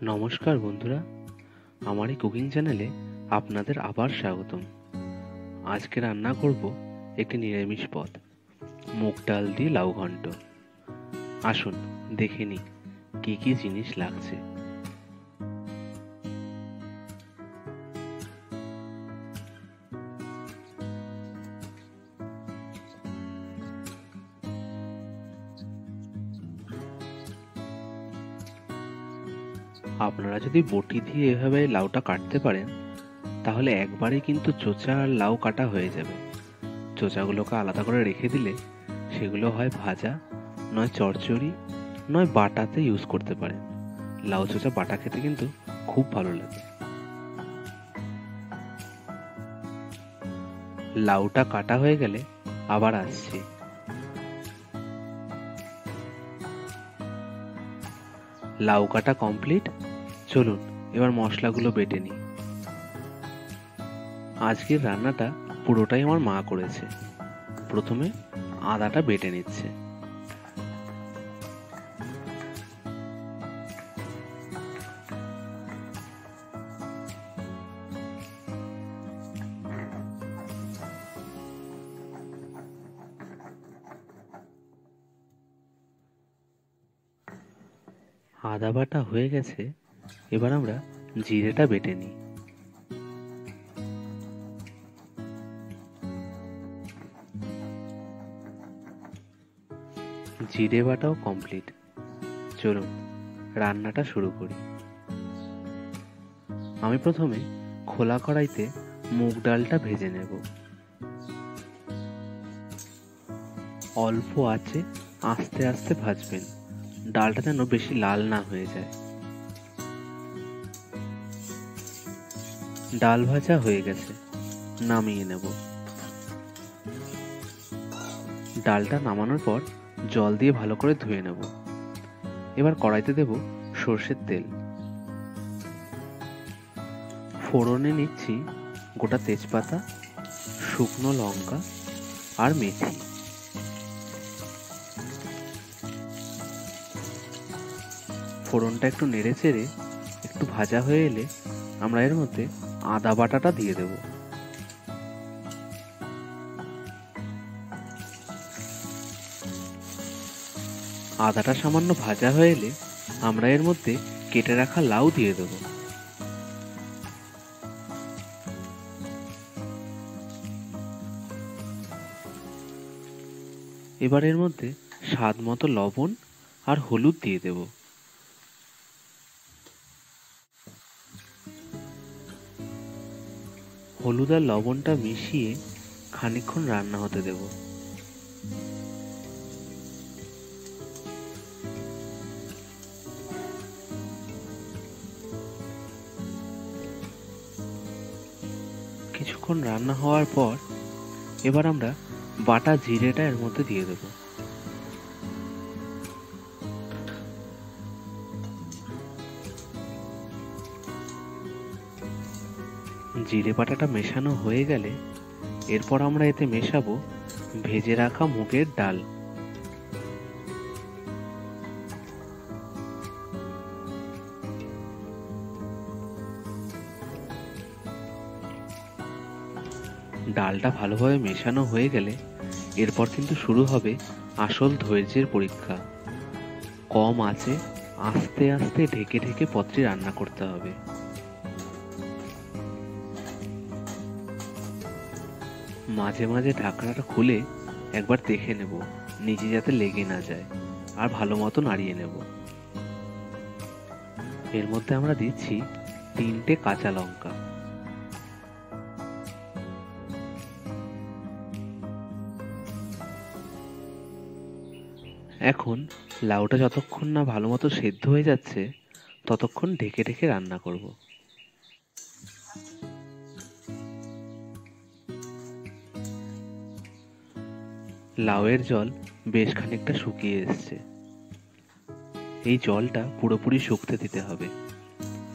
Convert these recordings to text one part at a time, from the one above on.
নমস্কার বন্ধুরা, আমার এই কুকিং চ্যানেলে আপনাদের আবার স্বাগতম। আজকে রান্না করব একটি নিরামিষ পদ, মুগ ডাল দিয়ে লাউ ঘন্ট। আসুন দেখে নিই কি কি জিনিস লাগছে। আপনারা যদি বটি দিয়ে এভাবে লাউটা কাটতে পারেন তাহলে একবারে কিন্তু চোচা আর লাউ কাটা হয়ে যাবে। চোচাগুলোকে আলাদা করে রেখে দিলে সেগুলো হয় ভাজা, নয় চচ্চড়ি, নয় বাটাতে ইউজ করতে পারেন। লাউ চোচা বাটা খেতে কিন্তু খুব ভালো লাগে। লাউটা কাটা হয়ে গেলে আবার আসছি। লাউ কাটা কমপ্লিট। চলুন এবার মশলাগুলো বেটে নিই। আজকের রান্নাটা পুরোটাই আমার মা করেছে। প্রথমে আদাটা বেটে নিচ্ছে। আদা বাটা হয়ে গেছে, এবার আমরা জিরেটা বেটে নিই। জিরে বাটাও কমপ্লিট। চলুন রান্নাটা শুরু করি। আমি প্রথমে খোলা কড়াইতে মুগ ডালটা ভেজে নেব। অল্প আঁচে আস্তে আস্তে ভাজবেন, ডালটা যেন বেশি লাল না হয়ে যায়। ডাল ভাজা হয়ে গেছে, নামিয়ে নেব। ডালটা নামানোর পর জল দিয়ে ভালো করে ধুয়ে নেব। এবার কড়াইতে দেব সর্ষের তেল। ফোড়নে নিচ্ছি গোটা তেজপাতা, শুকনো লঙ্কা আর মেথি। ফোড়নটা একটু নেড়ে চেড়ে একটু ভাজা হয়ে এলে আমরা এর মধ্যে আদা বাটাটা দিয়ে দেব। আদাটা সামান্য ভাজা হয়ে এলে আমরা এর মধ্যে কেটে রাখা লাউ দিয়ে দেব। এবার এর মধ্যে স্বাদ মতো লবণ আর হলুদ দিয়ে দেব। হলুদ আর লবণটা মিশিয়ে খানিকক্ষণ রান্না হতে দেব। কিছুক্ষণ রান্না হওয়ার পর এবার আমরা বাটা জিরেটা এর মধ্যে দিয়ে দেব। জিরে বাটাটা মেশানো হয়ে গেলে এরপর আমরা এতে মেশাবো ভেজে রাখা মুগের ডাল। ডালটা ভালোভাবে মেশানো হয়ে গেলে এরপর কিন্তু শুরু হবে আসল ধৈর্যের পরীক্ষা। কম আঁচে আস্তে আস্তে ঢেকে ঢেকে পদটি রান্না করতে হবে। মাঝে মাঝে ঢাকনাটা খুলে একবার দেখে নেব নিচে যাতে লেগে না যায়, আর ভালো মতো নাড়িয়ে নেব। এর মধ্যে আমরা দিচ্ছি 3টে কাঁচা লঙ্কা। এখন লাউটা যতক্ষণ না ভালো মতো সেদ্ধ হয়ে যাচ্ছে ততক্ষণ ঢেকে ঢেকে রান্না করব। লাউয়ের জল বেশ খানিকটা শুকিয়ে এসছে। এই জলটা পুরোপুরি শুকতে দিতে হবে।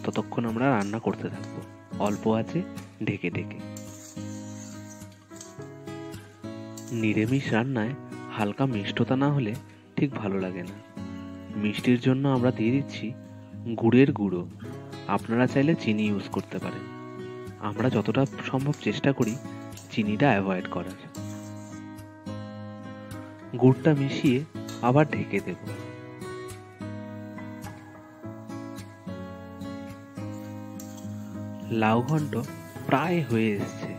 ততক্ষণ আমরা রান্না করতে থাকবো অল্প আঁচে ঢেকে ঢেকে। নিরামিষ রান্নায় হালকা মিষ্টতা না হলে ঠিক ভালো লাগে না। মিষ্টির জন্য আমরা দিয়ে দিচ্ছি গুড়ের গুঁড়ো, আপনারা চাইলে চিনি ইউজ করতে পারেন। আমরা যতটা সম্ভব চেষ্টা করি চিনিটা অ্যাভয়েড করার। গুড়টা মিশিয়ে আবার ঢেকে দেব। লাউ ঘন্ট প্রায় হয়ে এসছে।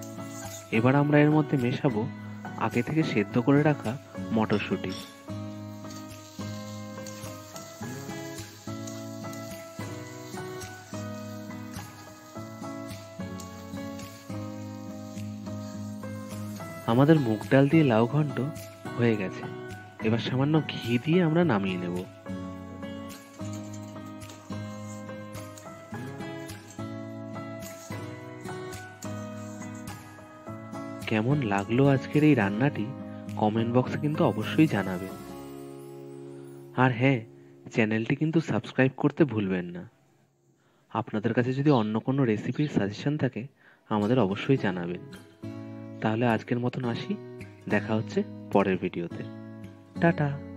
এবার আমরা এর মধ্যে মেশাবো আগে থেকে সেদ্ধ করে রাখা মটরশুঁটি। আমাদের মুগ ডাল দিয়ে লাউ ঘন্ট হয়ে গেছে। এবার সামান্য ঘি দিয়ে আমরা নামিয়ে নেব। কেমন লাগলো আজকের এই রান্নাটি কমেন্ট বক্সে কিন্তু অবশ্যই জানাবেন। আর হ্যাঁ, চ্যানেলটি কিন্তু সাবস্ক্রাইব করতে ভুলবেন না। আপনাদের কাছে যদি অন্য কোনো রেসিপির সাজেশন থাকে আমাদের অবশ্যই জানাবেন। তাহলে আজকের মতন আসি, দেখা হচ্ছে পরের ভিডিওতে। টাটা।